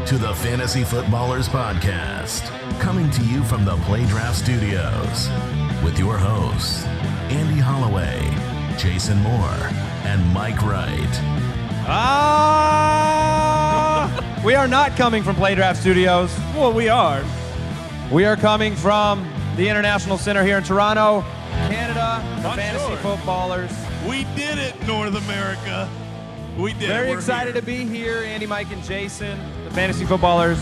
to the Fantasy Footballers Podcast, coming to you from the Playdraft Studios with your hosts, Andy Holloway, Jason Moore, and Mike Wright. We are not coming from Playdraft Studios. Well, we are. We are coming from the International Center here in Toronto, Canada, the Fantasy Footballers. We did it, North America. We did. Very excited to be here, Andy, Mike, and Jason, the Fantasy Footballers.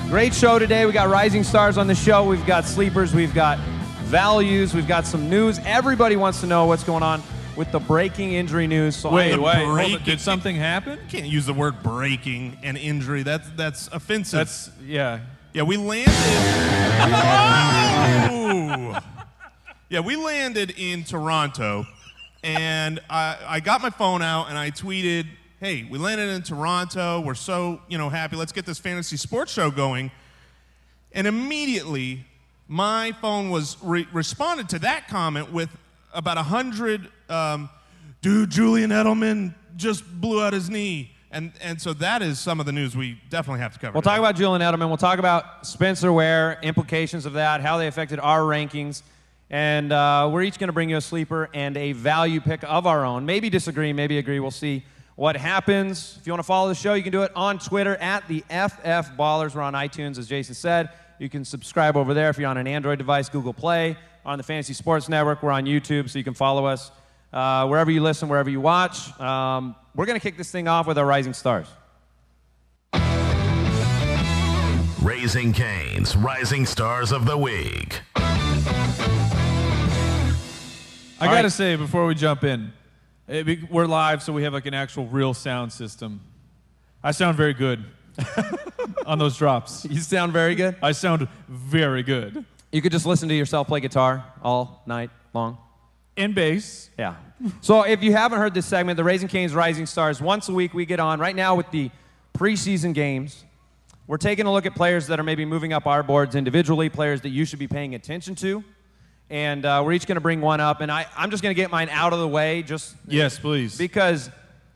Great show today. We got rising stars on the show. We've got sleepers. We've got values. We've got some news. Everybody wants to know what's going on with the breaking injury news. So wait, hold on. Did something happen? You can't use the word breaking and injury. That's offensive. Yeah, we landed. We landed in Toronto, and I got my phone out and I tweeted, "Hey, we landed in Toronto. We're so happy. Let's get this fantasy sports show going." And immediately, my phone was responded to that comment with about 100. Dude, Julian Edelman just blew out his knee. And so that is some of the news we definitely have to cover. We'll talk about Julian Edelman. We'll talk about Spencer Ware, implications of that, how they affected our rankings. And we're each going to bring you a sleeper and a value pick of our own. Maybe disagree, maybe agree. We'll see what happens. If you want to follow the show, you can do it on Twitter at the FF Ballers. We're on iTunes, as Jason said. You can subscribe over there if you're on an Android device, Google Play. On the Fantasy Sports Network, we're on YouTube, so you can follow us wherever you listen, wherever you watch. We're going to kick this thing off with our Rising Stars. Raising Cane's Rising Stars of the Week. I got to say, before we jump in, we're live, so we have like an actual real sound system. I sound very good on those drops. You sound very good? I sound very good. You could just listen to yourself play guitar all night long. And bass. Yeah. So if you haven't heard this segment, the Raising Cane's Rising Stars, once a week we get on. Right now with the preseason games, we're taking a look at players that are maybe moving up our boards individually, players that you should be paying attention to. And we're each going to bring one up. And I'm just going to get mine out of the way. Yes, please. Because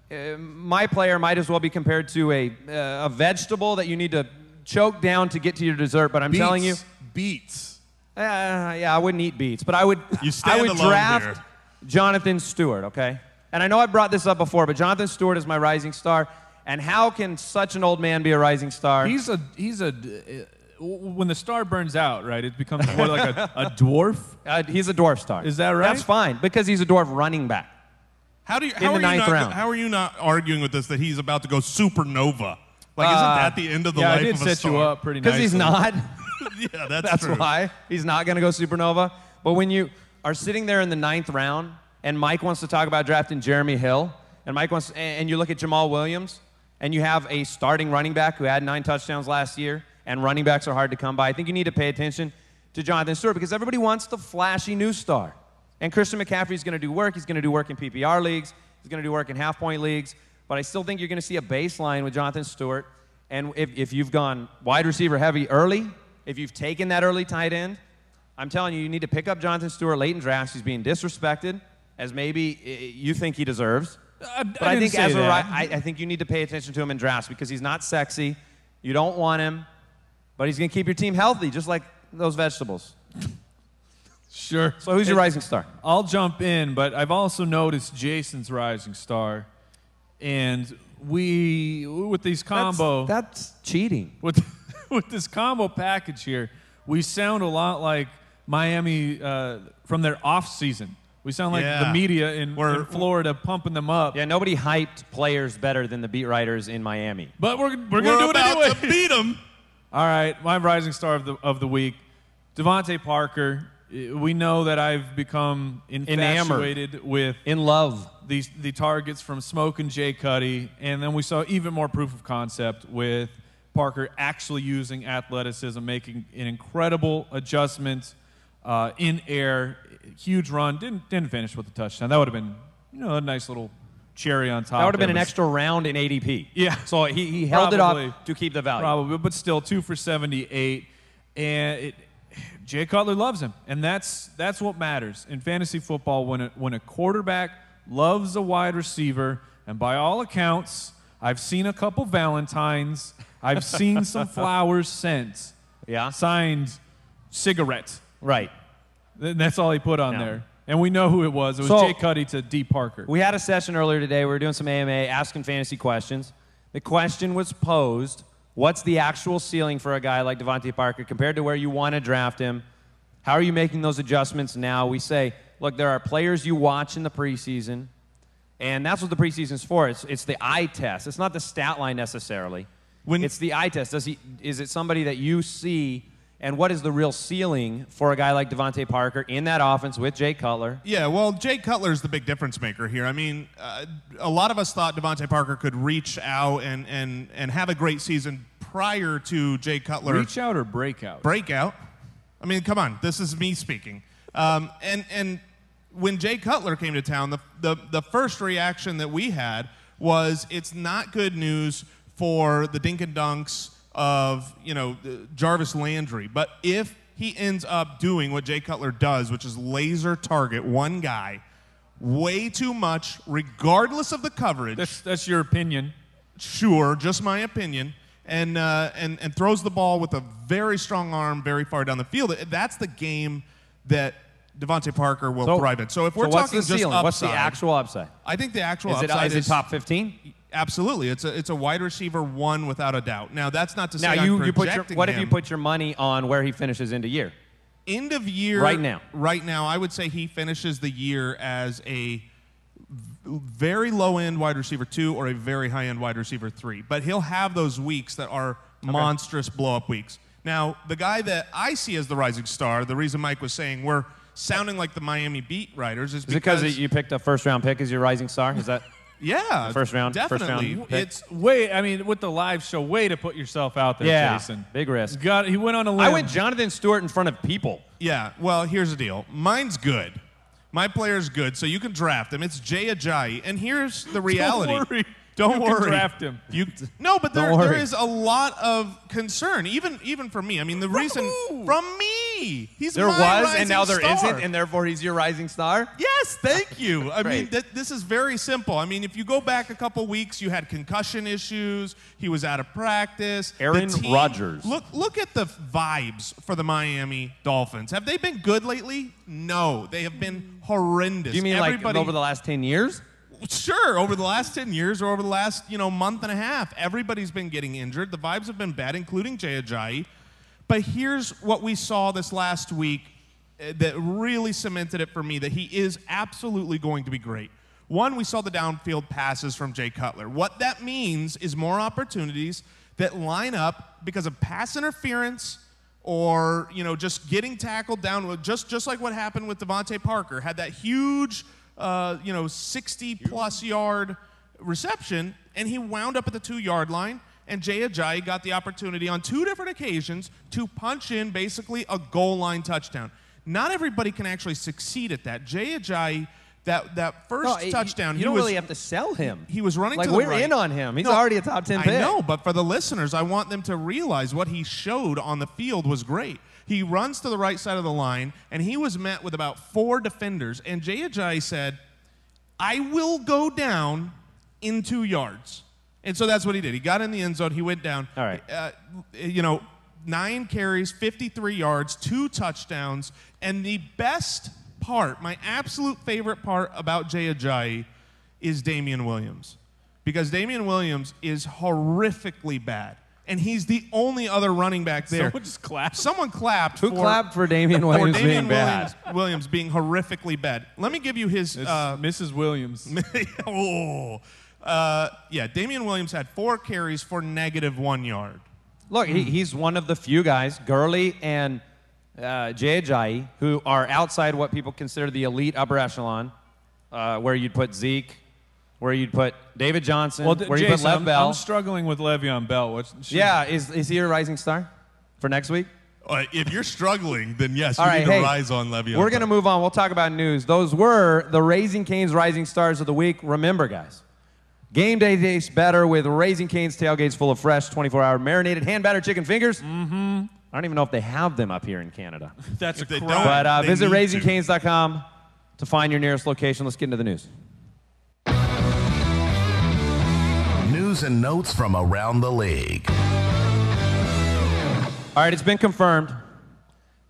my player might as well be compared to a vegetable that you need to choke down to get to your dessert. But I'm telling you. Beets. I wouldn't eat beets, but I would alone draft here. Jonathan Stewart, okay? And I know I brought this up before, but Jonathan Stewart is my rising star. And how can such an old man be a rising star? He's a when the star burns out, right? It becomes more like a dwarf. He's a dwarf star. Is that right? That's fine because he's a dwarf running back. How are you not arguing with this that he's about to go supernova? Like, isn't that the end of the life of a star? I did set you up pretty nicely. Because he's not. Yeah, that's true. Why he's not going to go supernova. But when you are sitting there in the 9th round, and Mike wants to talk about drafting Jeremy Hill, and you look at Jamal Williams, and you have a starting running back who had 9 touchdowns last year, and running backs are hard to come by. I think you need to pay attention to Jonathan Stewart because everybody wants the flashy new star. And Christian McCaffrey's going to do work. He's going to do work in PPR leagues. He's going to do work in half-point leagues. But I still think you're going to see a baseline with Jonathan Stewart. And if you've gone wide receiver heavy early, if you've taken that early tight end, I'm telling you, you need to pick up Jonathan Stewart late in drafts. He's being disrespected, as maybe you think he deserves. But I think you need to pay attention to him in drafts because he's not sexy. You don't want him, but he's going to keep your team healthy, just like those vegetables. Sure. So who's your rising star? I'll jump in, but I've also noticed Jason's rising star, and with these combo. That's cheating. With this combo package here, we sound a lot like Miami from their off season. We sound like the media in Florida pumping them up. Yeah, nobody hyped players better than the beat writers in Miami. But we're going to do it anyway. To beat them. All right, my rising star of the week, Devontae Parker. We know that I've become infatuated with in love the targets from Smoke and Jay Cuddy, and then we saw even more proof of concept with Parker actually using athleticism, making an incredible adjustment in air, huge run. Didn't finish with a touchdown. That would have been a nice little cherry on top. That would have been an extra round in ADP. Yeah. So he held it up to keep the value. Probably, but still 2 for 78, and Jay Cutler loves him, and that's what matters in fantasy football. When a quarterback loves a wide receiver, and by all accounts, I've seen a couple Valentines. I've seen some flowers sent. Yeah. Signed cigarette. Right. That's all he put on No. there. And we know who it was. It was Jay Cuddy to D. Parker. We had a session earlier today. We were doing some AMA, asking fantasy questions. The question was posed, what's the actual ceiling for a guy like Devontae Parker compared to where you want to draft him? How are you making those adjustments now? We say, look, there are players you watch in the preseason, and that's what the preseason's for. It's the eye test. It's not the stat line necessarily. It's the eye test. Is it somebody that you see, and what is the real ceiling for a guy like Devontae Parker in that offense with Jay Cutler? Yeah, well, Jay Cutler is the big difference maker here. I mean, a lot of us thought Devontae Parker could reach out and have a great season prior to Jay Cutler. Reach out or breakout? Breakout. I mean, come on. This is me speaking. And when Jay Cutler came to town, the first reaction that we had was it's not good news for the dink and dunks of, Jarvis Landry. But if he ends up doing what Jay Cutler does, which is laser target one guy way too much, regardless of the coverage. That's your opinion. Sure, just my opinion. And throws the ball with a very strong arm very far down the field. That's the game that Devontae Parker will thrive in. So if we're what's talking the just ceiling? upside, what's the actual upside? I think the actual upside is it top 15? Absolutely. It's a wide receiver one without a doubt. Now, that's not to say Now, I'm you put projecting what if you him. put your money on where he finishes end of year? End of year. Right now. Right now, I would say he finishes the year as a very low-end wide receiver 2 or a very high-end wide receiver 3. But he'll have those weeks that are monstrous blow-up weeks. Now, the guy that I see as the rising star, the reason Mike was saying we're sounding like the Miami beat writers is because you picked a first-round pick as your rising star? Is that yeah, first round definitely. Pick? It's with the live show, way to put yourself out there, Jason. Big risk. He went on a limb. I went Jonathan Stewart in front of people. Yeah, well, here's the deal. Mine's good. My player's good, so you can draft him. It's Jay Ajayi, and here's the reality. Don't worry. You can draft him. No, but there is a lot of concern, even for me. I mean, the reason from me, there my was, rising and now there star. isn't, and therefore he's your rising star. Yes, thank you. I mean, Great. this is very simple. I mean, if you go back a couple weeks, you had concussion issues. He was out of practice. Aaron Rodgers. Look at the vibes for the Miami Dolphins. Have they been good lately? No, they have been horrendous. Do you mean like over the last 10 years? Sure, over the last 10 years or over the last, month and a half, everybody's been getting injured. The vibes have been bad, including Jay Ajayi. But here's what we saw this last week that really cemented it for me, that he is absolutely going to be great. One, we saw the downfield passes from Jay Cutler. What that means is more opportunities that line up because of pass interference or, just getting tackled down, just like what happened with Devontae Parker. Had that huge 60-plus yard reception, and he wound up at the 2-yard line, and Jay Ajayi got the opportunity on 2 different occasions to punch in basically a goal line touchdown. Not everybody can actually succeed at that. Jay Ajayi, that first touchdown, you don't really have to sell him. He was running like to the right. We're in on him. He's already a top 10 pick. I know, but for the listeners, I want them to realize what he showed on the field was great. He runs to the right side of the line, and he was met with about 4 defenders. And Jay Ajayi said, I will go down in 2 yards. And so that's what he did. He got in the end zone. He went down. All right. 9 carries, 53 yards, 2 touchdowns. And the best part, my absolute favorite part about Jay Ajayi is Damian Williams. Because Damian Williams is horrifically bad. And he's the only other running back there. Someone just clapped. Someone clapped. Who clapped for Damian Williams being bad? Williams being horrifically bad. Let me give you his. Mrs. Williams. Damian Williams had 4 carries for -1 yard. Look, he's one of the few guys, Gurley and Jay Ajayi, who are outside what people consider the elite upper echelon, where you'd put Zeke, where you'd put David Johnson, where Jason, you put Lev Bell. I'm struggling with Le'Veon Bell. Is he a rising star for next week? If you're struggling, then yes, All you right, need to rise on Le'Veon. We're going to move on. We'll talk about news. Those were the Raising Cane's Rising Stars of the Week. Remember, guys, game day tastes better with Raising Cane's tailgates full of fresh 24-hour marinated hand-battered chicken fingers. Mm-hmm. I don't even know if they have them up here in Canada. That's a crime. But visit RaisingCanes.com to find your nearest location. Let's get into the news. news and notes from around the league. All right, it's been confirmed.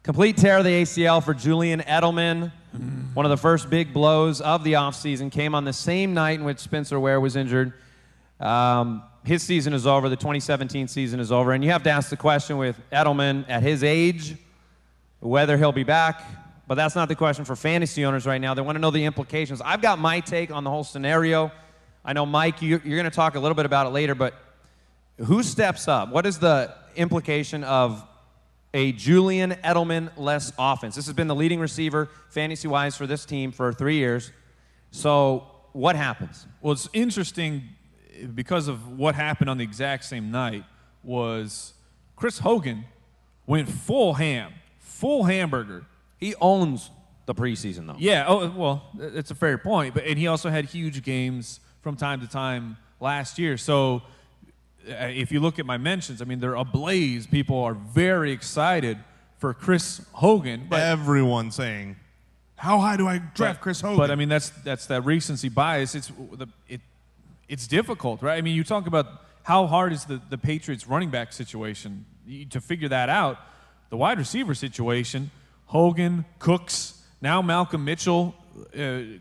Complete tear of the ACL for Julian Edelman. One of the first big blows of the offseason came on the same night in which Spencer Ware was injured. His season is over. The 2017 season is over. And you have to ask the question with Edelman at his age, whether he'll be back. But that's not the question for fantasy owners right now. They want to know the implications. I've got my take on the whole scenario. I know, Mike, you're going to talk a little bit about it later, but who steps up? What is the implication of a Julian Edelman-less offense? This has been the leading receiver, fantasy-wise, for this team for 3 years. So what happens? Well, it's interesting because of what happened on the exact same night was Chris Hogan went full ham, full hamburger. He owns the preseason, though. Yeah, well, it's a fair point. And he also had huge games from time to time last year. So if you look at my mentions, I mean, they're ablaze. People are very excited for Chris Hogan. But everyone saying, how high do I draft Chris Hogan? But, I mean, that's that recency bias. It's difficult, right? I mean, you talk about how hard is the Patriots running back situation. To figure that out, the wide receiver situation, Hogan, Cooks, now Malcolm Mitchell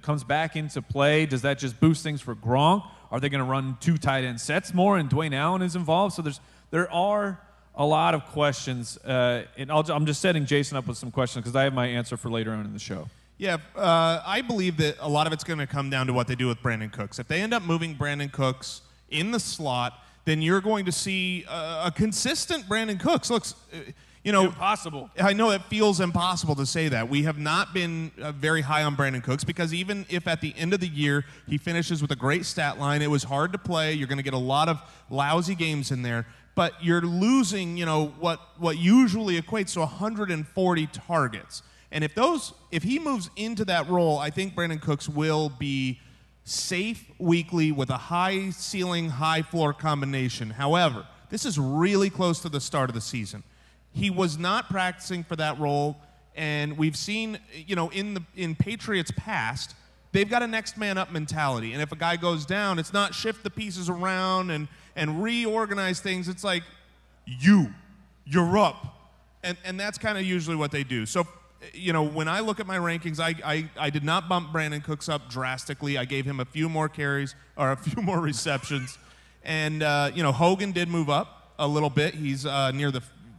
comes back into play. Does that just boost things for Gronk? Are they going to run 2 tight end sets more, and Dwayne Allen is involved? So there are a lot of questions, and I'm just setting Jason up with some questions because I have my answer for later on in the show. Yeah, I believe that a lot of it's going to come down to what they do with Brandon Cooks. If they end up moving Brandon Cooks in the slot, then you're going to see a consistent Brandon Cooks. Looks, impossible. I know it feels impossible to say that. We have not been very high on Brandon Cooks because even if at the end of the year he finishes with a great stat line, it was hard to play. You're going to get a lot of lousy games in there, but you're losing, what usually equates to 140 targets. And if he moves into that role, I think Brandon Cooks will be safe weekly with a high ceiling, high floor combination. However, this is really close to the start of the season. He was not practicing for that role, and we've seen, in Patriots past, they've got a next man up mentality. And if a guy goes down, it's not shift the pieces around and reorganize things. It's like, you're up. And that's kind of usually what they do. So, when I look at my rankings, I did not bump Brandon Cooks up drastically. I gave him a few more carries or a few more receptions. And, Hogan did move up a little bit. He's near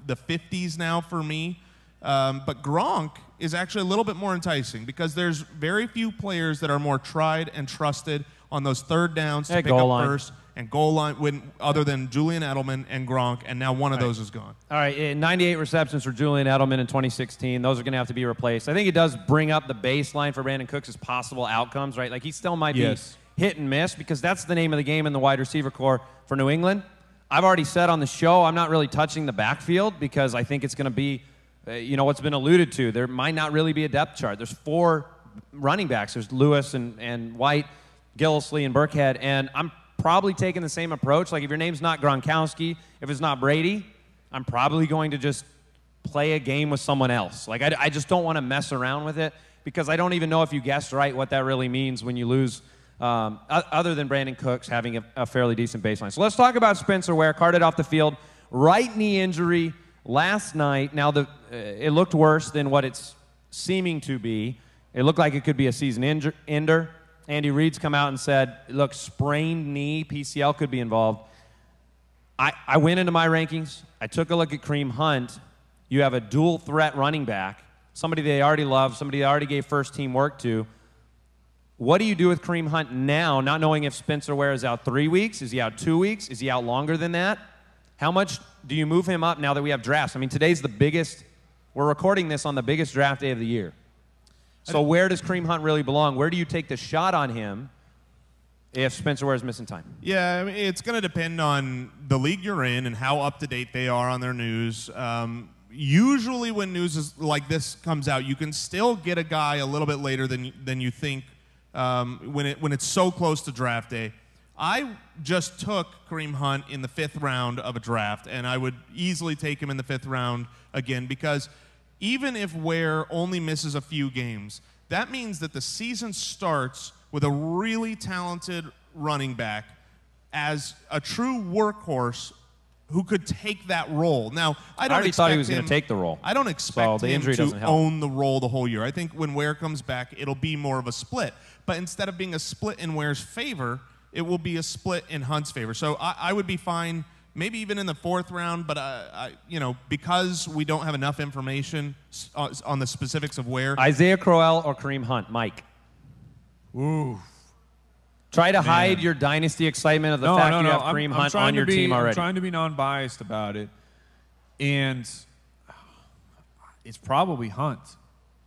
the 50s now for me. But Gronk is actually a little bit more enticing because there's very few players that are more tried and trusted on those third downs to pick up first and goal line other than Julian Edelman and Gronk, and now one of those is gone. All right, 98 receptions for Julian Edelman in 2016. Those are going to have to be replaced. I think it does bring up the baseline for Brandon Cooks' possible outcomes, right? Like he still might be hit and miss because that's the name of the game in the wide receiver core for New England. I've already said on the show I'm not really touching the backfield because I think it's going to be, what's been alluded to. There might not really be a depth chart. There's 4 running backs. There's Lewis and White, Gillislee, and Burkhead, and I'm probably taking the same approach. Like if your name's not Gronkowski, if it's not Brady, I'm probably going to just play a game with someone else. Like I just don't want to mess around with it because I don't even know if you guessed right what that really means when you lose, other than Brandon Cooks having a fairly decent baseline. So let's talk about Spencer Ware, carted off the field, right knee injury last night. Now it looked worse than what it's seeming to be. It looked like it could be a season ender. Andy Reid's come out and said, look, sprained knee, PCL could be involved. I went into my rankings. I took a look at Kareem Hunt. You have a dual threat running back, somebody they already love, somebody they already gave first team work to. What do you do with Kareem Hunt now, not knowing if Spencer Ware is out 3 weeks? Is he out 2 weeks? Is he out longer than that? How much do you move him up now that we have drafts? I mean, today's the biggest, we're recording this on the biggest draft day of the year. So where does Kareem Hunt really belong? Where do you take the shot on him if Spencer Ware is missing time? Yeah, I mean, it's going to depend on the league you're in and how up-to-date they are on their news. Usually when news is like this comes out, you can still get a guy a little bit later than you think when it's so close to draft day. I just took Kareem Hunt in the 5th round of a draft, and I would easily take him in the 5th round again because even if Ware only misses a few games, that means that the season starts with a really talented running back as a true workhorse who could take that role. Now, I already thought he was going to take the role. I don't expect the him injury to doesn't help. own the role the whole year. I think when Ware comes back, it'll be more of a split. But instead of being a split in Ware's favor, it will be a split in Hunt's favor. So I would be fine, maybe even in the 4th round, but because we don't have enough information on the specifics of Ware. Isaiah Crowell or Kareem Hunt? Mike. Ooh. Try to hide your dynasty excitement of the fact you have Kareem Hunt on your team already. I'm trying to be non-biased about it, and it's probably Hunt.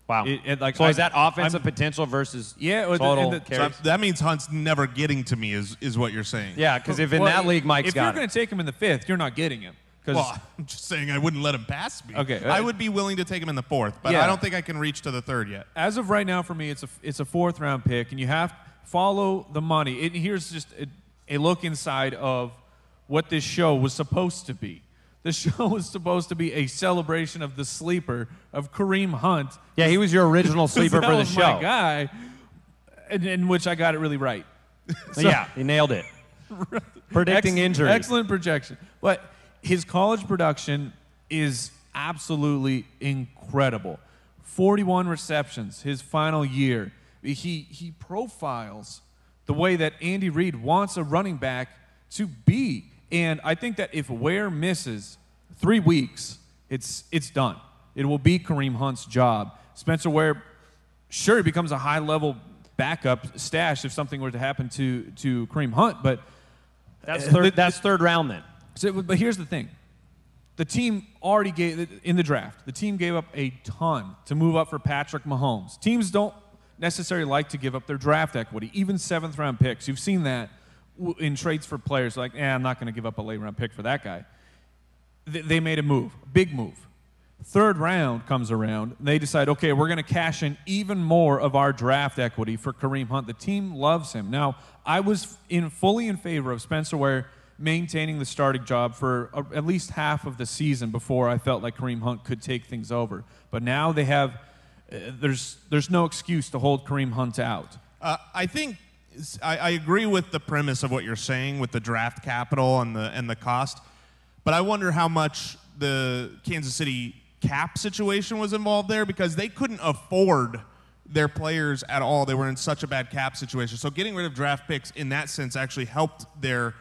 Wow. So is that offensive potential versus total carries? So that means Hunt's never getting to me is what you're saying. Yeah, because if in that league Mike's got If you're going to take him in the 5th, you're not getting him. Well, I'm just saying I wouldn't let him pass me. Okay. I would be willing to take him in the 4th, but I don't think I can reach to the 3rd yet. As of right now, for me, it's a 4th round pick, and you have to follow the money. Here's just a look inside of what this show was supposed to be. The show was supposed to be a celebration of the sleeper of Kareem Hunt. Yeah, he was your original sleeper for the show. My guy, in which I got it really right. So, yeah, he nailed it. Predicting injuries. Excellent projection. But his college production is absolutely incredible. 41 receptions his final year. He profiles the way that Andy Reid wants a running back to be. And I think that if Ware misses 3 weeks, it's done. It will be Kareem Hunt's job. Spencer Ware, sure, he becomes a high-level backup stash if something were to happen to Kareem Hunt, but that's 3rd round then. But here's the thing. The team already gave, in the draft, the team gave up a ton to move up for Patrick Mahomes. Teams don't necessarily like to give up their draft equity, even 7th-round picks. You've seen that in trades for players like, I'm not going to give up a late-round pick for that guy. They made a move, a big move. 3rd round comes around, and they decide, okay, we're going to cash in even more of our draft equity for Kareem Hunt. The team loves him. Now, I was fully in favor of Spencer Ware maintaining the starting job for at least half of the season before I felt like Kareem Hunt could take things over. But now they have there's no excuse to hold Kareem Hunt out. I think I agree with the premise of what you're saying with the draft capital and the cost, but I wonder how much the Kansas City cap situation was involved there, because they couldn't afford their players at all. They were in such a bad cap situation. So getting rid of draft picks in that sense actually helped their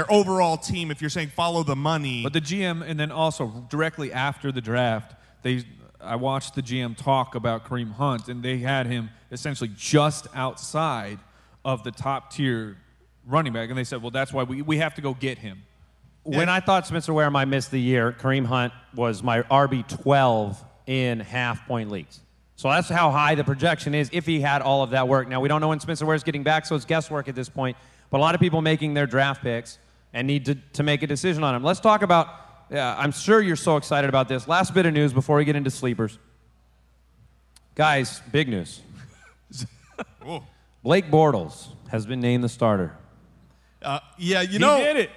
overall team, if you're saying follow the money. But the GM, and then also directly after the draft, I watched the GM talk about Kareem Hunt, and they had him essentially just outside of the top-tier running back. And they said, well, that's why we have to go get him. When I thought Spencer Ware might miss the year, Kareem Hunt was my RB12 in half-point leagues. So that's how high the projection is if he had all of that work. Now, we don't know when Spencer Ware's getting back, so it's guesswork at this point. But a lot of people making their draft picks and need to make a decision on him. Let's talk about, I'm sure you're so excited about this. Last bit of news before we get into sleepers. Guys, big news. Blake Bortles has been named the starter. He did it.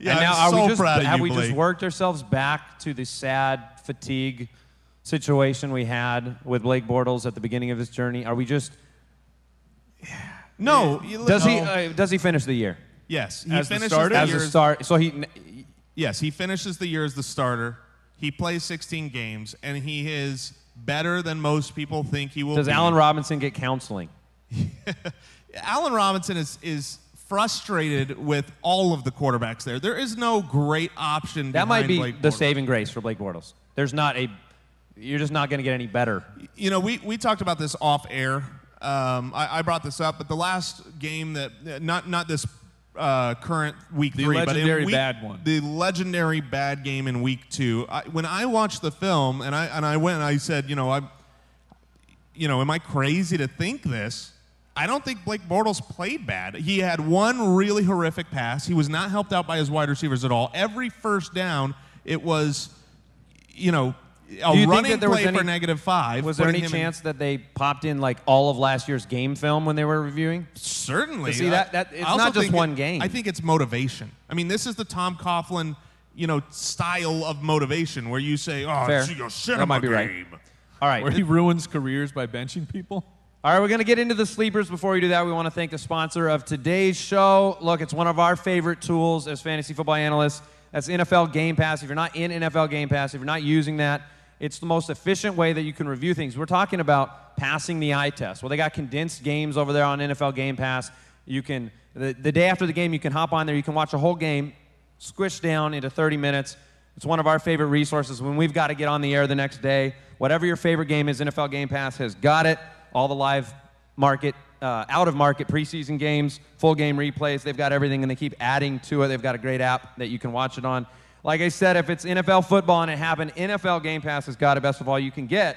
Yeah, and now I'm so proud of you, have we Blake. just worked ourselves back to the sad fatigue situation we had with Blake Bortles at the beginning of his journey? Are we just... No. Does he finish the year? Yes. As the starter? As a start. So Yes, he finishes the year as the starter. He plays 16 games, and he is better than most people think he will be. Does Allen Robinson get counseling? Allen Robinson is frustrated with all of the quarterbacks there. There is no great option That might be Blake the Bortles. saving grace for Blake Bortles. You're just not going to get any better. You know, we talked about this off air. I brought this up, but the last game that not this current week 3, but legendary bad one. The legendary bad game in week 2. When I watched the film and I went and I said, am I crazy to think this? I don't think Blake Bortles played bad. He had one really horrific pass. He was not helped out by his wide receivers at all. Every first down, it was, a running play for -5. Was there any chance that they popped in like all of last year's game film when they were reviewing? Certainly. But see, it's not just one game. I think it's motivation. I mean, this is the Tom Coughlin, style of motivation where you say, Fair. it's your That might be right. All right. Where he ruins careers by benching people? All right, we're going to get into the sleepers. Before we do that, we want to thank the sponsor of today's show. Look, it's one of our favorite tools as fantasy football analysts. That's NFL Game Pass. If you're not in NFL Game Pass, if you're not using that, it's the most efficient way that you can review things. We're talking about passing the eye test. Well, they got condensed games over there on NFL Game Pass. You can, the day after the game, you can hop on there. You can watch a whole game squished down into 30 minutes. It's one of our favorite resources when we've got to get on the air the next day. Whatever your favorite game is, NFL Game Pass has got it. All the live market, out-of-market preseason games, full game replays. They've got everything, and they keep adding to it. They've got a great app that you can watch it on. Like I said, if it's NFL football and it happened, NFL Game Pass has got it. Best of all, you can get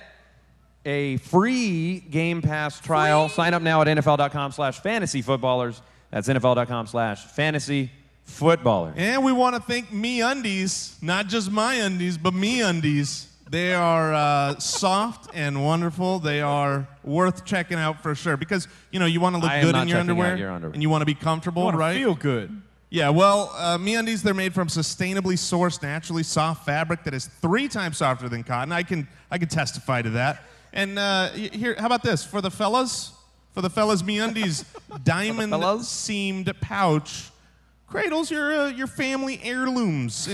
a free Game Pass trial. Sign up now at NFL.com/fantasyfootballers. That's NFL.com/fantasyfootballers. And we want to thank MeUndies, not just MyUndies, but MeUndies. They are soft and wonderful. They are worth checking out for sure because, you know, you want to look good in your underwear, and you want to be comfortable, You want right? to feel good. Yeah, well, MeUndies, they're made from sustainably sourced, naturally soft fabric that is 3 times softer than cotton. I can testify to that. And here, how about this? For the fellas, MeUndies diamond-seamed pouch cradles your family heirlooms.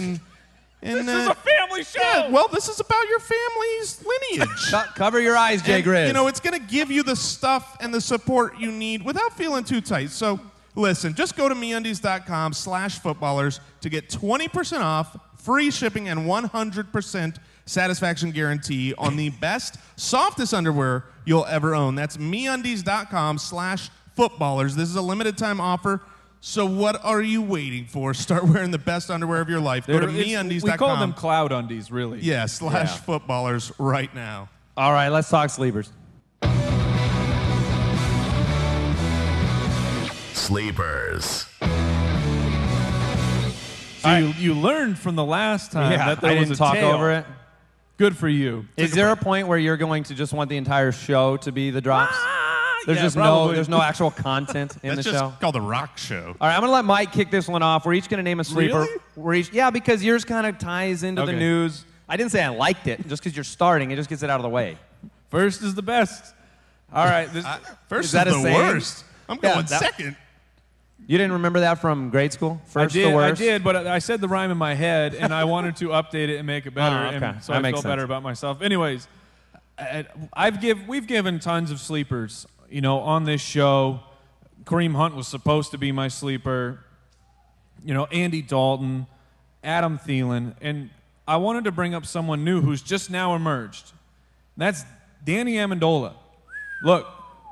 And this is a family show. Yeah, well, this is about your family's lineage. Cover your eyes, Jay Grizz. You know, it's going to give you the stuff and the support you need without feeling too tight. So, listen, just go to MeUndies.com/footballers to get 20% off, free shipping, and 100% satisfaction guarantee on the best, softest underwear you'll ever own. That's MeUndies.com/footballers. This is a limited time offer. So what are you waiting for? Start wearing the best underwear of your life. Go to MeUndies.com. We call them cloud undies, really. Yeah, /footballers right now. All right, let's talk sleepers. Sleepers. So you learned from the last time that there I was didn't a talk tail. over it. Good for you. Is there a point where you're going to just want the entire show to be the drops? There's yeah, just probably. there's no actual content in That's the just show. called the Rock Show. All right, I'm gonna let Mike kick this one off. We're each gonna name a sleeper. Really? Yeah, because yours kind of ties into the Okay. news. I didn't say I liked it. Just because you're starting, it just gets it out of the way. First is the best. All right. First Is that is a the saying? worst. I'm Yeah, going that- second. You didn't remember that from grade school? First, the I worst. did, but I said the rhyme in my head, and I wanted to update it and make it better, Oh, okay. and so That I makes felt sense. better about myself. Anyways, we've given tons of sleepers, you know, on this show. Kareem Hunt was supposed to be my sleeper. You know, Andy Dalton, Adam Thielen, and I wanted to bring up someone new who's just now emerged. That's Danny Amendola. Look,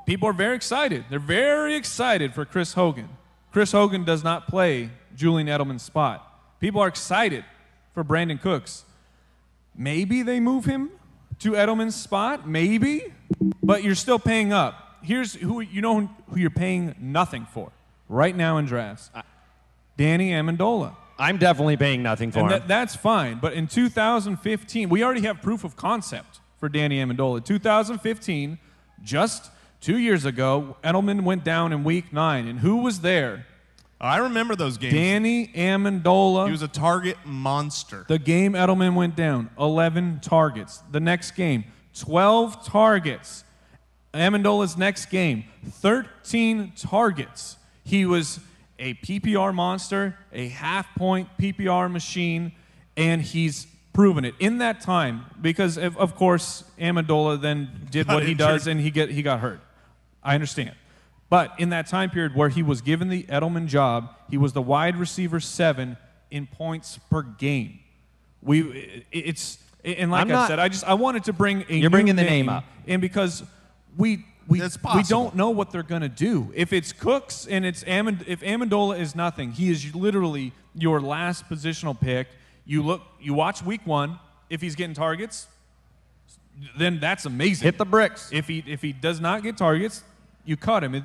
people are very excited. They're very excited for Chris Hogan. Chris Hogan does not play Julian Edelman's spot. People are excited for Brandon Cooks. Maybe they move him to Edelman's spot, maybe, but you're still paying up. Here's who you're paying nothing for right now in drafts. Danny Amendola. I'm definitely paying nothing for him. That's fine, but in 2015, we already have proof of concept for Danny Amendola. 2015, just 2 years ago, Edelman went down in week 9, and who was there? I remember those games. Danny Amendola. He was a target monster. The game Edelman went down, 11 targets. The next game, 12 targets. Amendola's next game, 13 targets. He was a PPR monster, a half-point PPR machine, and he's proven it in that time because, of course, Amendola then did what he does and he got hurt. I understand. But in that time period where he was given the Edelman job, he was the wide receiver 7 in points per game. And like I said, I wanted to bring a You're bringing the name up. and because we don't know what they're going to do. If it's Cooks and if Amendola is nothing, he is literally your last positional pick. You watch week 1. If he's getting targets, then that's amazing. Hit the bricks. If he does not get targets, you cut him.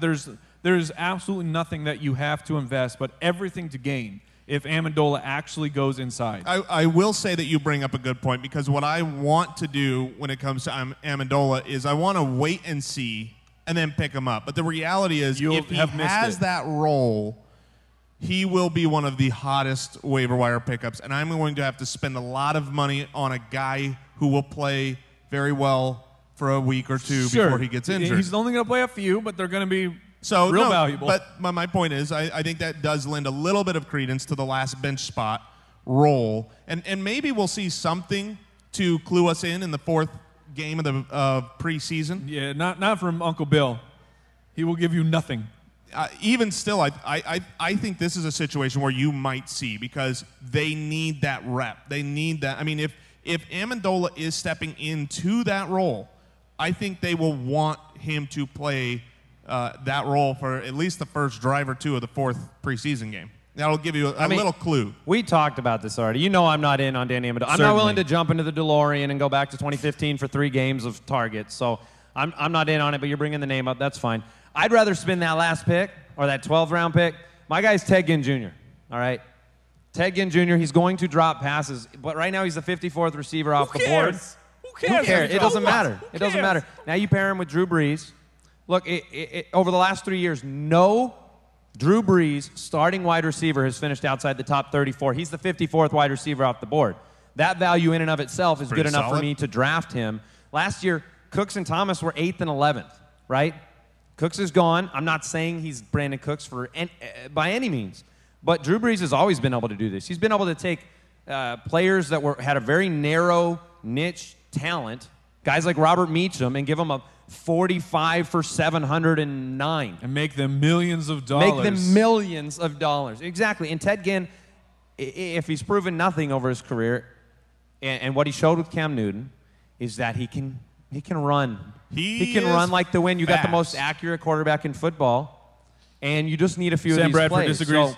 There's absolutely nothing that you have to invest, but everything to gain if Amendola actually goes inside. I will say that you bring up a good point because what I want to do when it comes to Amendola is I want to wait and see and then pick him up. But the reality is if he has that role, he will be one of the hottest waiver wire pickups, and I'm going to have to spend a lot of money on a guy who will play very well for a week or two before he gets injured. He's only going to play a few, but they're going to be real valuable. But my point is, I think that does lend a little bit of credence to the last bench spot role. And maybe we'll see something to clue us in the fourth game of the preseason. Yeah, not from Uncle Bill. He will give you nothing. Even still, I think this is a situation where you might see, because they need that rep. They need that. I mean, if Amendola is stepping into that role, I think they will want him to play that role for at least the first drive or two of the fourth preseason game. That'll give you a little clue. We talked about this already. You know I'm not in on Danny Amendola. I'm not willing to jump into the DeLorean and go back to 2015 for 3 games of targets. So I'm not in on it, but you're bringing the name up. That's fine. I'd rather spend that last pick or that 12th-round pick. My guy's Ted Ginn Jr., all right? Ted Ginn Jr., he's going to drop passes, but right now he's the 54th receiver off the board. Who cares? It doesn't matter. It doesn't matter. Now you pair him with Drew Brees. Look, over the last 3 years, no Drew Brees starting wide receiver has finished outside the top 34. He's the 54th wide receiver off the board. That value in and of itself is good enough for me to draft him. Last year, Cooks and Thomas were 8th and 11th, right? Cooks is gone. I'm not saying he's Brandon Cooks by any means, but Drew Brees has always been able to do this. He's been able to take players that had a very narrow niche talent, guys like Robert Meacham, and give them a 45 for 709. And make them millions of dollars. Make them millions of dollars. Exactly. And Ted Ginn, if he's proven nothing over his career, and what he showed with Cam Newton, is that he can run. He can run like the wind. You got the most accurate quarterback in football, and you just need a few of these Bradford plays. disagrees. So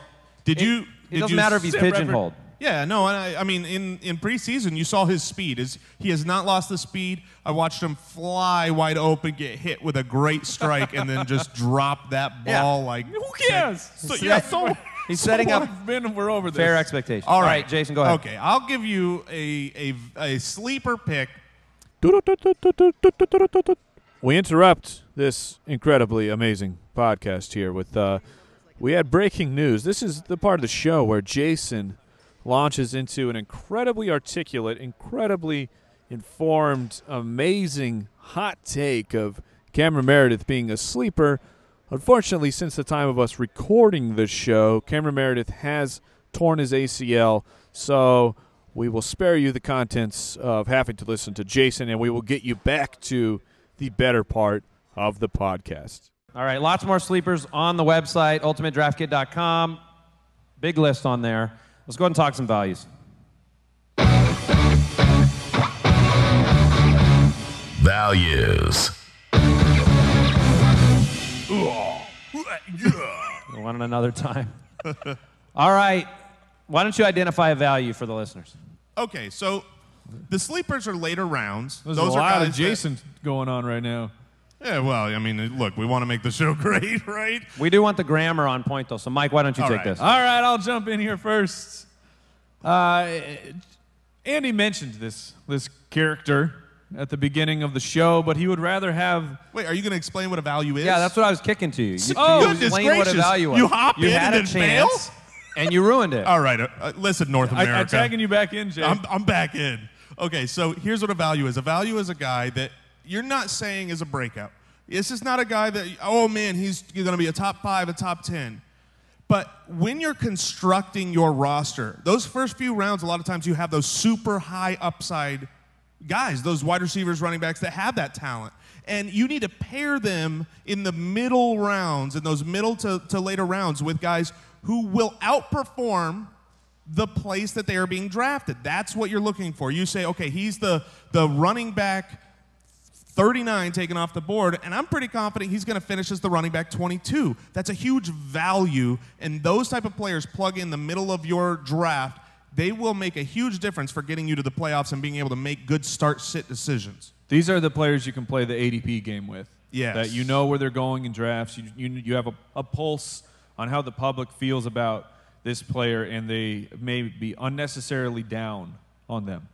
it doesn't matter if he's pigeonholed. Yeah, no, I mean, in preseason, you saw his speed. He has not lost the speed. I watched him fly wide open, get hit with a great strike, and then just drop that ball like... Who cares? He's setting up we're over this. fair expectations. All right, Jason, go ahead. Okay, I'll give you a sleeper pick. We interrupt this incredibly amazing podcast here with we had breaking news. This is the part of the show where Jason launches into an incredibly articulate, incredibly informed, amazing hot take of Cameron Meredith being a sleeper. Unfortunately, since the time of us recording the show, Cameron Meredith has torn his ACL, so we will spare you the contents of having to listen to Jason, and we will get you back to the better part of the podcast. All right, lots more sleepers on the website, ultimatedraftkit.com. Big list on there. Let's go ahead and talk some values. Values. One another time. All right, why don't you identify a value for the listeners? Okay, so the sleepers are later rounds. There's a lot of Jason going on right now. Yeah, well, I mean, look, we want to make the show great, right? We do want the grammar on point, though. So, Mike, why don't you take this? All right, I'll jump in here first. Andy mentioned this character at the beginning of the show, but he would rather have... Wait, are you going to explain what a value is? Yeah, that's what I was kicking to you. Goodness gracious. What a value was. You hop in had and a then fail? chance, and you ruined it. All right, listen, North America. I'm tagging you back in, Jay. I'm back in. Okay, so here's what a value is. A value is a guy that you're not saying is a breakout. This is not a guy that, oh, man, he's going to be a top 5, a top 10. But when you're constructing your roster, those first few rounds, a lot of times you have those super high upside guys, those wide receivers, running backs that have that talent. And you need to pair them in the middle rounds, in those middle to later rounds, with guys who will outperform the place that they are being drafted. That's what you're looking for. You say, okay, he's the running back 39 taken off the board, and I'm pretty confident he's going to finish as the running back 22. That's a huge value, and those type of players plug in the middle of your draft. They will make a huge difference for getting you to the playoffs and being able to make good start-sit decisions. These are the players you can play the ADP game with. Yes. That you know where they're going in drafts. You have a pulse on how the public feels about this player, and they may be unnecessarily down on them.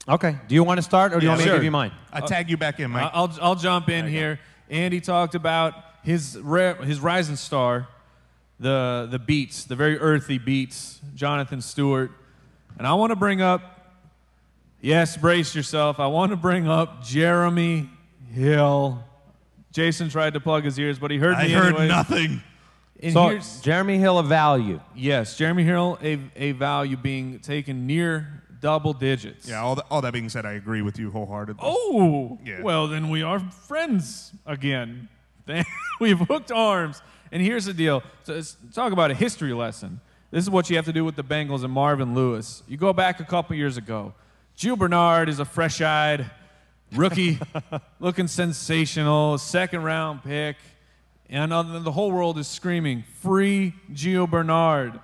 Okay. Do you want to start, or do you want me to give you mine? I tag you back in, Mike. I'll jump in here. Andy talked about his rising star, the beats, the very earthy beats, Jonathan Stewart. And I want to bring up, yes, brace yourself, I want to bring up Jeremy Hill. Jason tried to plug his ears, but he heard me I heard anyway. nothing. And So here's, Jeremy Hill a value. yes, Jeremy Hill, a value being taken near double digits. Yeah, all that being said, I agree with you wholeheartedly. Oh, Yeah. well, then we are friends again. We've hooked arms. And here's the deal. So let's talk about a history lesson. This is what you have to do with the Bengals and Marvin Lewis. You go back a couple years ago. Gio Bernard is a fresh-eyed rookie looking sensational, second-round pick. And the whole world is screaming, free Gio Bernard.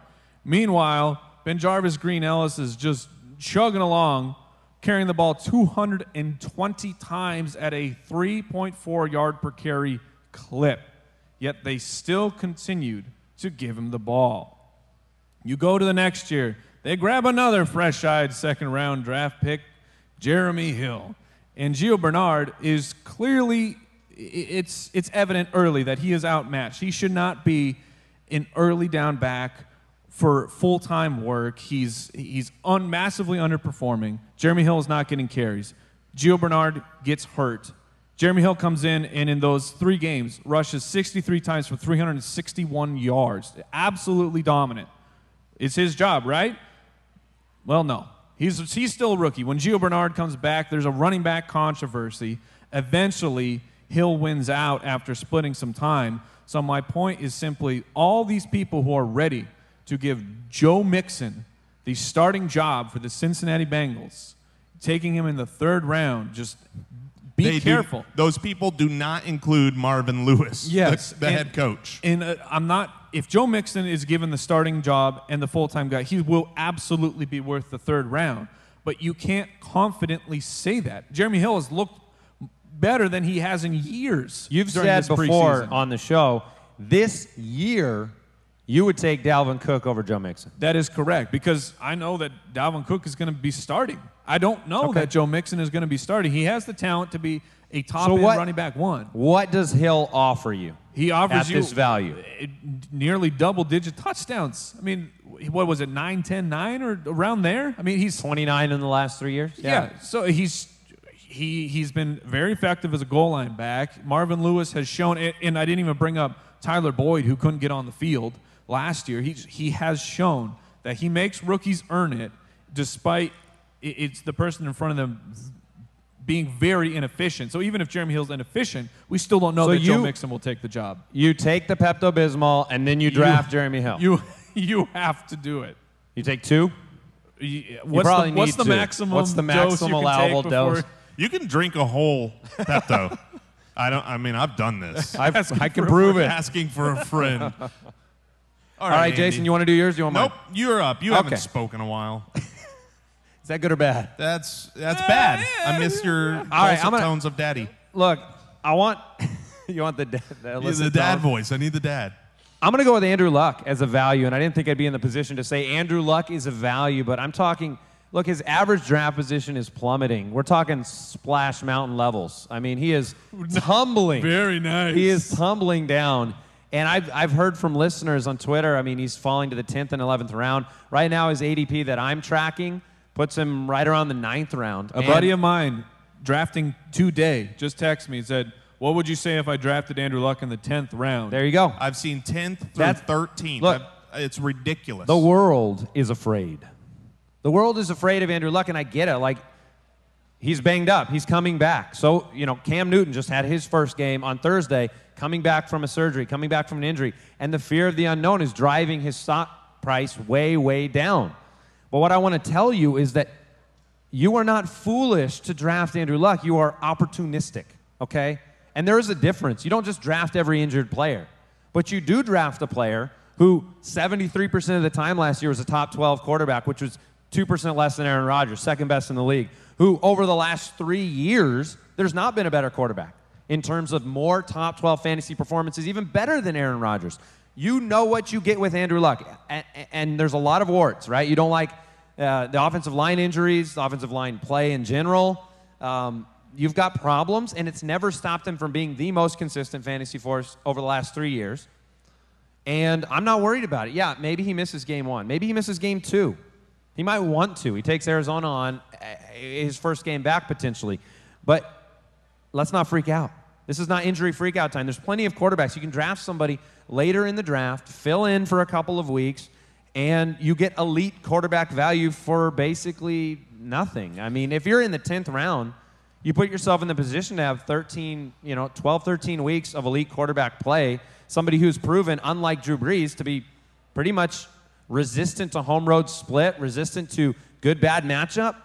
Meanwhile, BenJarvus Green-Ellis is just chugging along, carrying the ball 220 times at a 3.4 yard per carry clip. Yet they still continued to give him the ball. You go to the next year, they grab another fresh-eyed second-round draft pick, Jeremy Hill. And Gio Bernard is clearly, it's evident early that he is outmatched. He should not be an early down back for full-time work. He's massively underperforming. Jeremy Hill is not getting carries. Gio Bernard gets hurt. Jeremy Hill comes in, and in those 3 games, rushes 63 times for 361 yards. Absolutely dominant. It's his job, right? Well, no. He's still a rookie. When Gio Bernard comes back, there's a running back controversy. Eventually, Hill wins out after splitting some time. So my point is simply all these people who are ready to give Joe Mixon the starting job for the Cincinnati Bengals, taking him in the 3rd round, just be careful. Those people do not include Marvin Lewis, Yes, the head coach. And I'm not. If Joe Mixon is given the starting job and the full-time guy, he will absolutely be worth the 3rd round. But you can't confidently say that. Jeremy Hill has looked better than he has in years. You've during said this before preseason. on the show, this year you would take Dalvin Cook over Joe Mixon. That is correct, because I know that Dalvin Cook is going to be starting. I don't know that Joe Mixon is going to be starting. He has the talent to be a top-end running back 1. What does Hill offer you? He offers at you this value? Nearly double-digit touchdo's. I mean, what was it, 9, 10, 9, or around there? I mean, he's 29 in the last 3 years? Yeah, so he's been very effective as a goal line back. Marvin Lewis has shown, and I didn't even bring up Tyler Boyd, who couldn't get on the field last year. He has shown that he makes rookies earn it, despite it's the person in front of them being very inefficient. So even if Jeremy Hill's inefficient, we still don't know that Joe Mixon will take the job. You take the Pepto-Bismol, and then you draft Jeremy Hill. You have to do You take 2? What's the maximum dose you can allowable take dose? You can drink a whole Pepto. I've done this. I can prove it. Asking for a friend. All right, Jason, Andy. you want to do yours? You want Nope, mine? you're up. You haven't spoken a while. Is that good or bad? That's bad. I miss your tones of daddy. Look, I want you want the Dad voice. I need the dad. I'm going to go with Andrew Luck as a value, and I didn't think I'd be in the position to say Andrew Luck is a value, but I'm talking, look, his average draft position is plummeting. We're talking Splash Mountain levels. I mean, he is tumbling. Very nice. He is tumbling down. And I've heard from listeners on Twitter, I mean, he's falling to the 10th and 11th round. Right now, his ADP that I'm tracking puts him right around the 9th round. A buddy of mine, drafting today, just texted me and said, what would you say if I drafted Andrew Luck in the 10th round? There you go. I've seen 10th through 13th. Look, it's ridiculous. The world is afraid. The world is afraid of Andrew Luck, and I get it. Like, he's banged up. He's coming back. So, Cam Newton just had his first game on Thursday, coming back from a surgery, coming back from an injury. And the fear of the unknown is driving his stock price way, way down. But what I want to tell you is that you are not foolish to draft Andrew Luck. You are opportunistic, okay? And there is a difference. You don't just draft every injured player. But you do draft a player who 73% of the time last year was a top 12 quarterback, which was 2% less than Aaron Rodgers, second best in the league, who over the last 3 years, there's not been a better quarterback in terms of more top 12 fantasy performances, even better than Aaron Rodgers. You know what you get with Andrew Luck, and there's a lot of warts, right? You don't like the offensive line injuries, the offensive line play in general. You've got problems, and it's never stopped him from being the most consistent fantasy force over the last 3 years. And I'm not worried about it. Yeah, maybe he misses game 1. Maybe he misses game 2. He might want to. He takes Arizona on his first game back potentially. But let's not freak out. This is not injury freak out time. There's plenty of quarterbacks. You can draft somebody later in the draft, fill in for a couple of weeks, and you get elite quarterback value for basically nothing. I mean, if you're in the 10th round, you put yourself in the position to have 12, 13 weeks of elite quarterback play, somebody who's proven, unlike Drew Brees, to be pretty much resistant to home road split, resistant to good, bad matchup.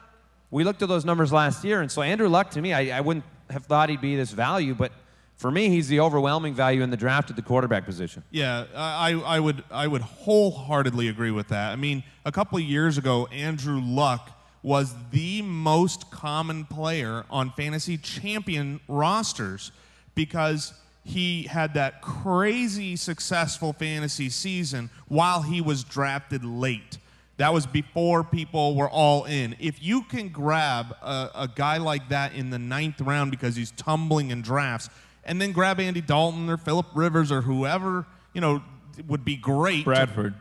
We looked at those numbers last year, and so Andrew Luck, to me, I wouldn't have thought he'd be this value, but for me, he's the overwhelming value in the draft at the quarterback position. Yeah, I would wholeheartedly agree with that. I mean, a couple of years ago, Andrew Luck was the most common player on fantasy champion rosters because he had that crazy successful fantasy season while he was drafted late. That was before people were all in. If you can grab a guy like that in the 9th round because he's tumbling in drafts, and then grab Andy Dalton or Phillip Rivers or whoever, would be great. Bradford.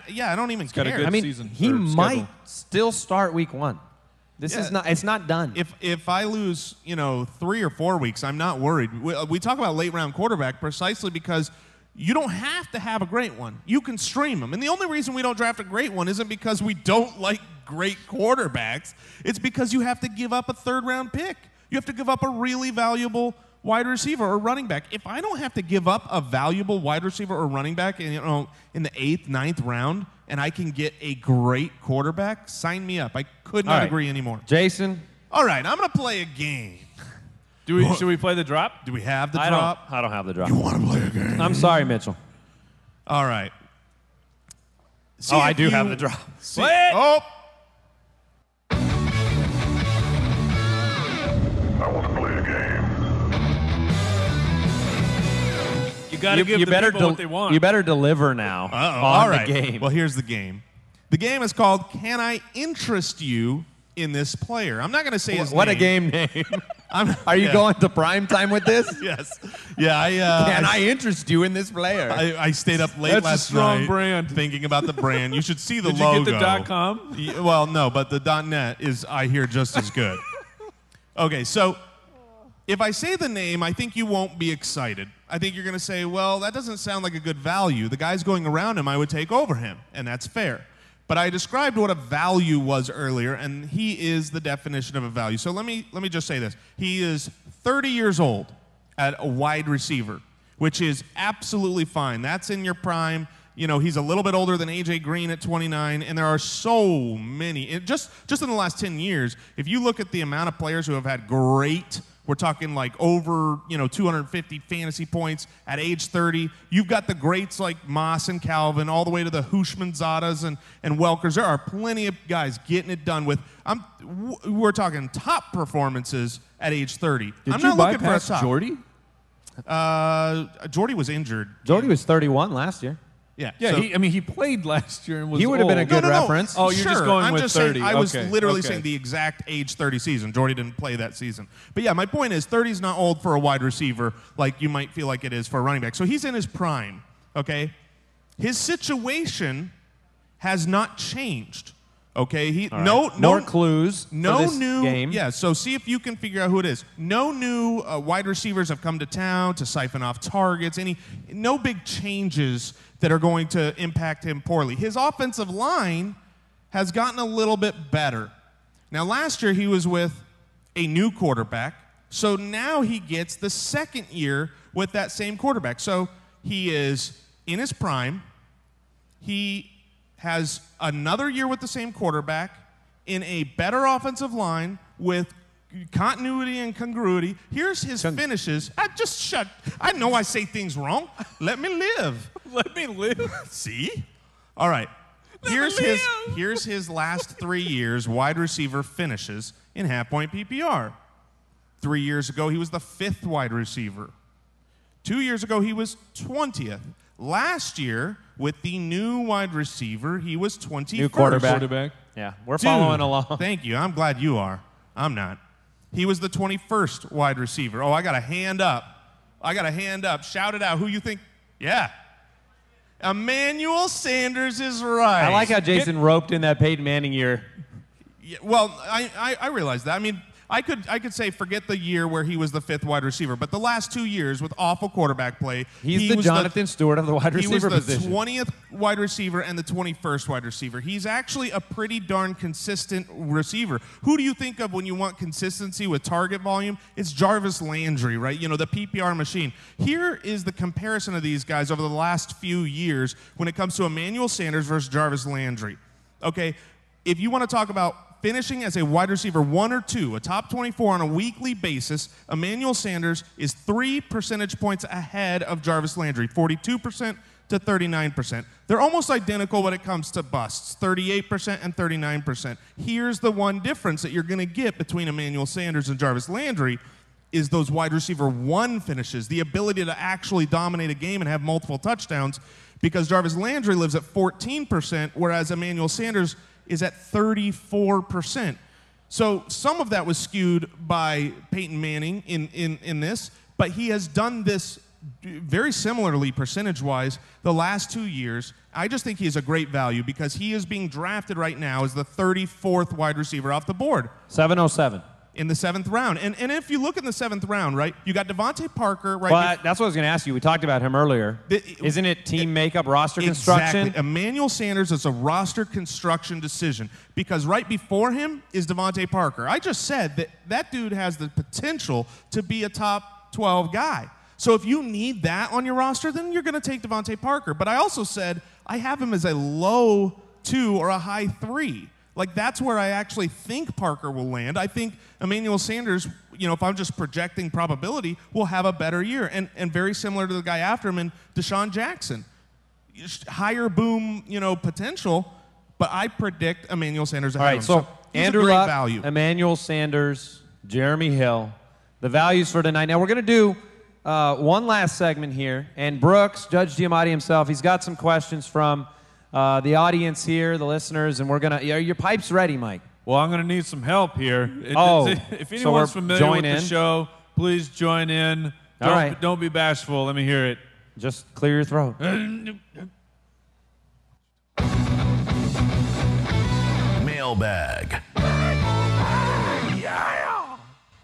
Yeah, I don't even care. got a good I mean, season he or might schedule. still start week 1. It's not done. If I lose, 3 or 4 weeks, I'm not worried. We talk about late round quarterback precisely because you don't have to have a great one. You can stream them. And the only reason we don't draft a great one isn't because we don't like great quarterbacks. It's because you have to give up a 3rd round pick. You have to give up a really valuable wide receiver or running back. If I don't have to give up a valuable wide receiver or running back in the 8th, 9th round, and I can get a great quarterback, sign me up. I could not agree anymore. Jason? All right, I'm going to play a game. Should we play the drop? Do we have the drop? I don't have the drop. You want to play a game? I'm sorry, Mitchell. All right. I do have the drop. Oh! I want to play a game. You got to give the people what they want. You better deliver now on All right. the game. Well, here's the game. The game is called Can I Interest You in This Player? I'm not going to say his name. What a game name. Are you going to prime time with this? Yes. Yeah. Can I interest you in this player? I stayed up late That's a last strong night brand. thinking about the brand. You should see the Did logo. you get the .com? Well, no, but the .net is, I hear, just as good. Okay, so if I say the name, I think you won't be excited. I think you're going to say, well, that doesn't sound like a good value. The guy's going around him, I would take over him, and that's fair. But I described what a value was earlier, and he is the definition of a value. So let me just say this. He is 30 years old at a wide receiver, which is absolutely fine. That's in your prime. He's a little bit older than A.J. Green at 29, and there are so many. Just in the last 10 years, if you look at the amount of players who have had great, we're talking like over 250 fantasy points at age 30. You've got the greats like Moss and Calvin, all the way to the Hushmanzadas and Welkers. There are plenty of guys getting it done with. We're talking top performances at age 30. I'm not looking for a top. Jordy? Jordy was injured. Jordy was 31 last year. Yeah. Yeah, so- he played last year and was He would have been a old. good No. reference. Oh, you're Sure, just going I'm with just 30. Saying, I was Okay, literally okay. saying the exact age 30 season. Jordy didn't play that season. But yeah, my point is 30 is not old for a wide receiver like you might feel like it is for a running back. So he's in his prime, okay? His situation has not changed, okay? All right. More clues for No this new game. Yeah, so see if you can figure out who it is. No new wide receivers have come to town to siphon off targets. No big changes that are going to impact him poorly. His offensive line has gotten a little bit better. Now, last year he was with a new quarterback, so now he gets the second year with that same quarterback. So he is in his prime. He has another year with the same quarterback in a better offensive line with continuity and congruity. Here's his finishes. I know I say things wrong. Let me live. Let me live. See? All right. Here's his last 3 years wide receiver finishes in half-point PPR. 3 years ago, he was the 5th wide receiver. 2 years ago, he was 20th. Last year, with the new wide receiver, he was 21st. New quarterback. Yeah, we're following along. Thank you. I'm glad you are. I'm not. He was the 21st wide receiver. Oh, I got a hand up. Shout it out. Who you think? Yeah. Emmanuel Sanders is right. I like how Jason roped in that Peyton Manning year. Yeah, well, I realize that. I mean, I could say forget the year where he was the 5th wide receiver, but the last 2 years with awful quarterback play, he's the Jonathan Stewart of the wide receiver position. He was the 20th wide receiver and the 21st wide receiver. He's actually a pretty darn consistent receiver. Who do you think of when you want consistency with target volume? It's Jarvis Landry, right? You know, the PPR machine. Here is the comparison of these guys over the last few years when it comes to Emmanuel Sanders versus Jarvis Landry. Okay, if you want to talk about finishing as a wide receiver 1 or 2, a top 24 on a weekly basis, Emmanuel Sanders is 3 percentage points ahead of Jarvis Landry, 42% to 39%. They're almost identical when it comes to busts, 38% and 39%. Here's the one difference that you're going to get between Emmanuel Sanders and Jarvis Landry is those wide receiver 1 finishes, the ability to actually dominate a game and have multiple touchdowns, because Jarvis Landry lives at 14%, whereas Emmanuel Sanders is at 34%. So some of that was skewed by Peyton Manning in this, but he has done this very similarly percentage-wise the last 2 years. I just think he is a great value because he is being drafted right now as the 34th wide receiver off the board. 707. In the 7th round. And if you look in the 7th round, right, you got Devontae Parker, right? Well, that's what I was going to ask you. We talked about him earlier. Isn't it team makeup, roster construction? Exactly. Emmanuel Sanders is a roster construction decision because right before him is Devontae Parker. I just said that that dude has the potential to be a top 12 guy. So if you need that on your roster, then you're going to take Devontae Parker. But I also said I have him as a low 2 or a high 3. Like, that's where I actually think Parker will land. I think Emmanuel Sanders, you know, if I'm just projecting probability, will have a better year. And very similar to the guy after him in Deshaun Jackson. Higher boom, you know, potential, but I predict Emmanuel Sanders ahead of him. So Andrew a great Luck, value. Emmanuel Sanders, Jeremy Hill, the values for tonight. Now, we're going to do one last segment here. And Brooks, Judge Giamatti himself, he's got some questions from the audience here, the listeners, and we're going to – are your pipes ready, Mike? Well, I'm going to need some help here. If so anyone's familiar with in. the show, please join in. All right. Don't be bashful. Let me hear it. Just clear your throat. Mailbag.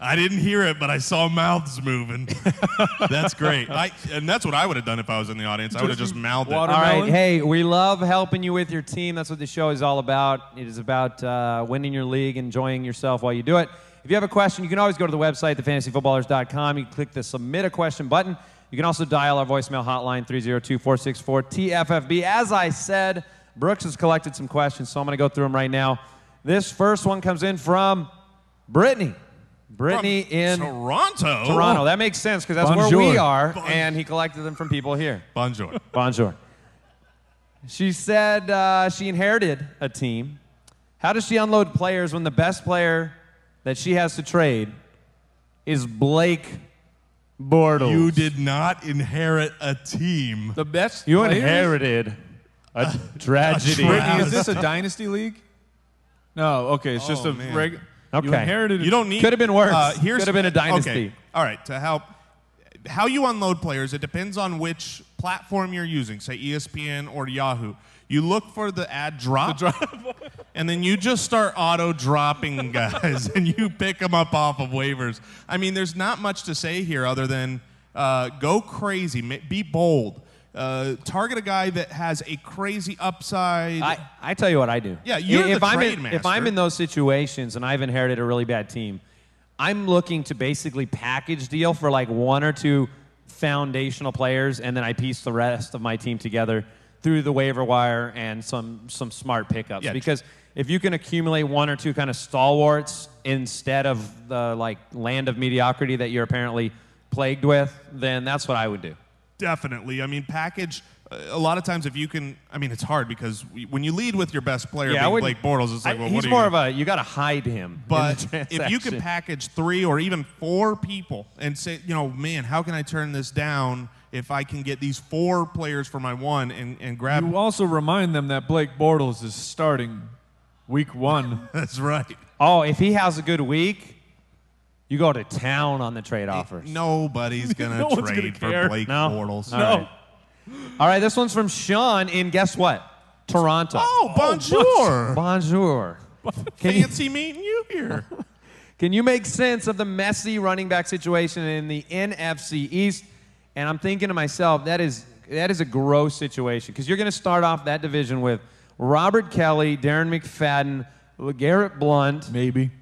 I didn't hear it, but I saw mouths moving. That's great. And that's what I would have done if I was in the audience. I would have just mouthed it. All right. Hey, we love helping you with your team. That's what the show is all about. It is about winning your league, enjoying yourself while you do it. If you have a question, you can always go to the website, thefantasyfootballers.com. You can click the Submit a Question button. You can also dial our voicemail hotline, 302-464-TFFB. As I said, Brooks has collected some questions, so I'm going to go through them right now. This first one comes in from Brittany. Brittany in Toronto. Toronto. That makes sense because that's Bonjour. where we are, and he collected them from people here. Bonjour. Bonjour. She said she inherited a team. How does she unload players when the best player that she has to trade is Blake Bortles? You did not inherit a team. The best You players? inherited a tragedy. Brittany, is this a dynasty league? No, okay, it's just a man. regular. Okay. You inherited. You don't need. Could have been worse. Could have been a dynasty. Okay. All right. To help, how you unload players, it depends on which platform you're using. Say ESPN or Yahoo. You look for the ad drop, and then you just start auto dropping guys, and you pick them up off of waivers. I mean, there's not much to say here other than go crazy, be bold. Target a guy that has a crazy upside. I tell you what I do. Yeah, you're the trade master. If I'm in those situations and I've inherited a really bad team, I'm looking to basically package deal for like 1 or 2 foundational players, and then I piece the rest of my team together through the waiver wire and some smart pickups. Yeah. Because if you can accumulate 1 or 2 kind of stalwarts instead of the like land of mediocrity that you're apparently plagued with, then that's what I would do. Definitely. I mean, package, a lot of times if you can, I mean, it's hard because when you lead with your best player being Blake Bortles, it's like, well, what he's are more you of a, you got to hide him. But if you can package 3 or even 4 people and say, you know, man, how can I turn this down if I can get these 4 players for my 1 and grab. You also remind them that Blake Bortles is starting week 1. That's right. Oh, if he has a good week, you go to town on the trade offers. Nobody's going No to one's gonna trade care. for Blake Bortles. All right. All right, this one's from Sean in, guess what? Toronto. Oh, bonjour. Bonjour. Fancy meeting you here. Can you make sense of the messy running back situation in the NFC East? And I'm thinking to myself, that is a gross situation because you're going to start off that division with Robert Kelly, Darren McFadden, LeGarrette Blount. Maybe.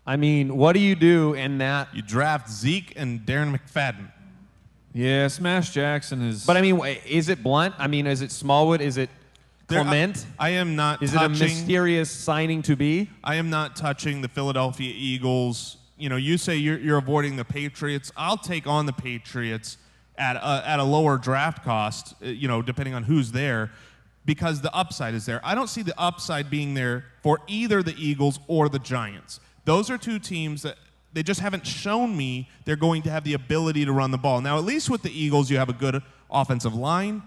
I mean, what do you do in that? You draft Zeke and Darren McFadden. Yeah, Smash Jackson is. But I mean, is it Blount? I mean, is it Smallwood? Is it Clement? I am not Is touching. it a mysterious signing to be? I am not touching the Philadelphia Eagles. You know, you say you're avoiding the Patriots. I'll take on the Patriots at a lower draft cost, you know, depending on who's there, because the upside is there. I don't see the upside being there for either the Eagles or the Giants. Those are two teams that they just haven't shown me they're going to have the ability to run the ball. Now, at least with the Eagles, you have a good offensive line.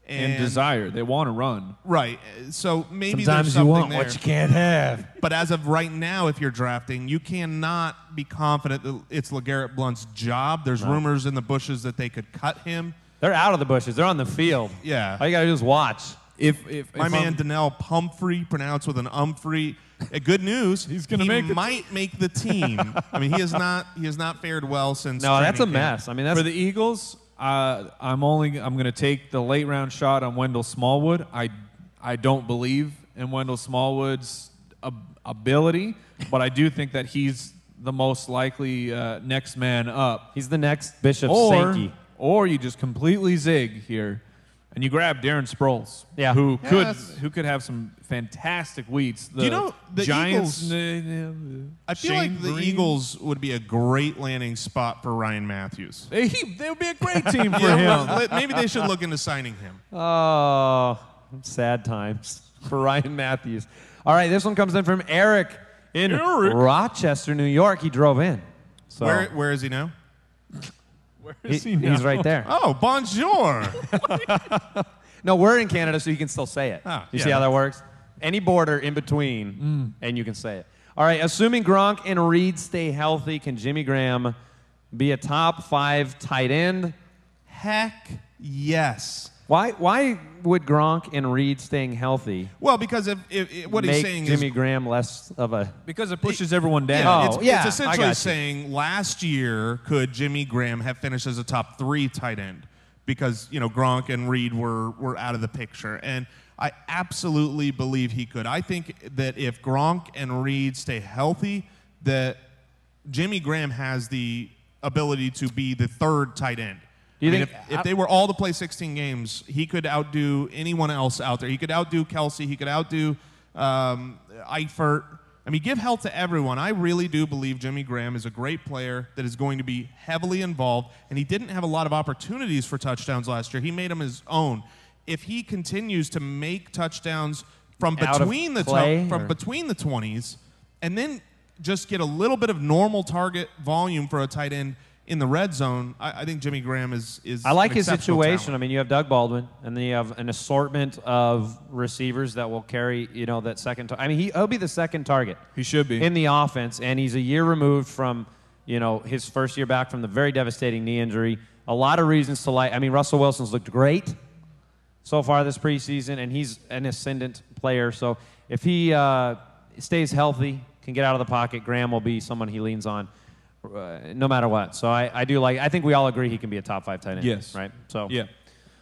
And desire. They want to run. Right. So maybe Sometimes there's you something want there. what you can't have. But as of right now, if you're drafting, you cannot be confident that it's LeGarrette Blount's job. There's rumors in the bushes that they could cut him. They're out of the bushes. They're on the field. Yeah. All you got to do is watch. If My man Donnell Pumphrey, pronounced with an Umphrey. Good news. He's gonna make it. might make the team. I mean, he has not fared well since. No, that's a training camp. mess. I mean, that's For the Eagles, I'm going to take the late round shot on Wendell Smallwood. I don't believe in Wendell Smallwood's ability, but I do think that he's the most likely next man up. he's the next Bishop Sankey. Or you just completely zig here, and you grab Darren Sproles, Yeah. who Yes. could have some fantastic weeks. Do you know the Giants? I feel Shane like the Green? Eagles would be a great landing spot for Ryan Matthews. They would be a great team for Yeah, him. well, maybe they should look into signing him. Oh, sad times for Ryan Matthews. All right, this one comes in from Eric in Rochester, New York. He drove in. So Where is he now? Where is he he's now? right there. Oh, bonjour. No, we're in Canada, so you can still say it. Ah, You yeah. see how that works? Any border in between, and you can say it. All right, assuming Gronk and Reed stay healthy, can Jimmy Graham be a top 5 tight end? Heck yes. Why would Gronk and Reed staying healthy Well, because if what he's make saying Jimmy is Graham less of a... Because it pushes everyone down. Oh, it's yeah, I essentially got you. saying last year could Jimmy Graham have finished as a top 3 tight end because Gronk and Reed were out of the picture, and I absolutely believe he could. I think that if Gronk and Reed stay healthy, that Jimmy Graham has the ability to be the 3rd tight end. Do you I mean, think if they were all to play 16 games, he could outdo anyone else out there. He could outdo Kelsey. He could outdo Eifert. I mean, give health to everyone. I really do believe Jimmy Graham is a great player that is going to be heavily involved, and he didn't have a lot of opportunities for touchdowns last year. He made them his own. If he continues to make touchdowns from Out of between the play, from or- between the 20s, and then just get a little bit of normal target volume for a tight end in the red zone, I think Jimmy Graham is I like an his exceptional situation. talent. I mean, you have Doug Baldwin, and then you have an assortment of receivers that will carry, that second. I mean, he'll be the second target He should be. in the offense, and he's a year removed from, his first year back from the very devastating knee injury. A lot of reasons to like. I mean, Russell Wilson's looked great so far this preseason, and he's an ascendant player. So if he stays healthy, can get out of the pocket, Graham will be someone he leans on. No matter what. So I think we all agree he can be a top 5 tight end. Yes. Right? So Yeah,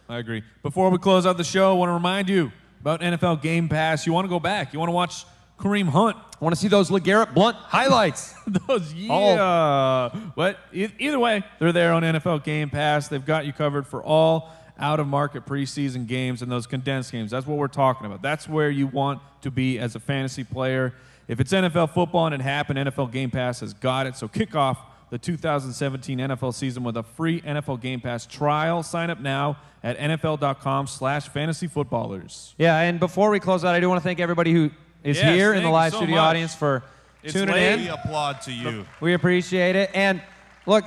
I agree. Before we close out the show, I want to remind you about NFL Game Pass. You want to go back. You want to watch Kareem Hunt. I want to see those LeGarrette Blount highlights. Those, yeah. But either way, they're there on NFL Game Pass. They've got you covered for all out-of-market preseason games and those condensed games. That's what we're talking about. That's where you want to be as a fantasy player. If it's NFL football and it happened, NFL Game Pass has got it. So kick off the 2017 NFL season with a free NFL Game Pass trial. Sign up now at NFL.com/fantasyfootballers. Yeah, and before we close out, I do want to thank everybody who is Yes, here in the thank you live so studio much. audience for It's tuning late. in. We applaud to you. We appreciate it. And look,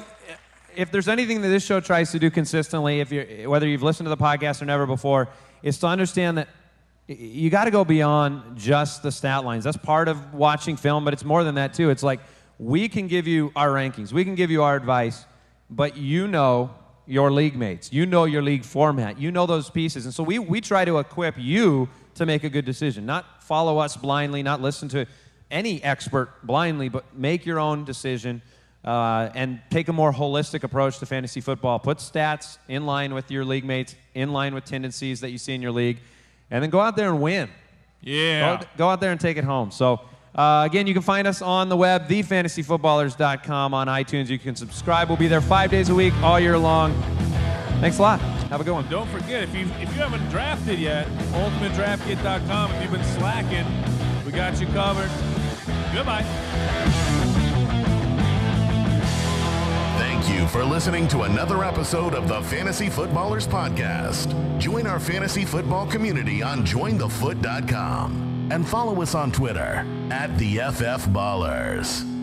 if there's anything that this show tries to do consistently, whether you've listened to the podcast or never before, is to understand that you got to go beyond just the stat lines. That's part of watching film, but it's more than that too. It's like we can give you our rankings, we can give you our advice, but you know your league mates, you know your league format, you know those pieces. And so we try to equip you to make a good decision, not follow us blindly, not listen to any expert blindly, but make your own decision and take a more holistic approach to fantasy football. Put stats in line with your league mates, in line with tendencies that you see in your league, and then go out there and win. Yeah. Go out there and take it home. So, again, you can find us on the web, thefantasyfootballers.com, on iTunes. You can subscribe. We'll be there 5 days a week, all year long. Thanks a lot. Have a good one. Don't forget, if you haven't drafted yet, ultimatedraftkit.com. If you've been slacking, we got you covered. Goodbye. Thank you for listening to another episode of the Fantasy Footballers Podcast. Join our fantasy football community on jointhefoot.com and follow us on Twitter @TheFFBallers.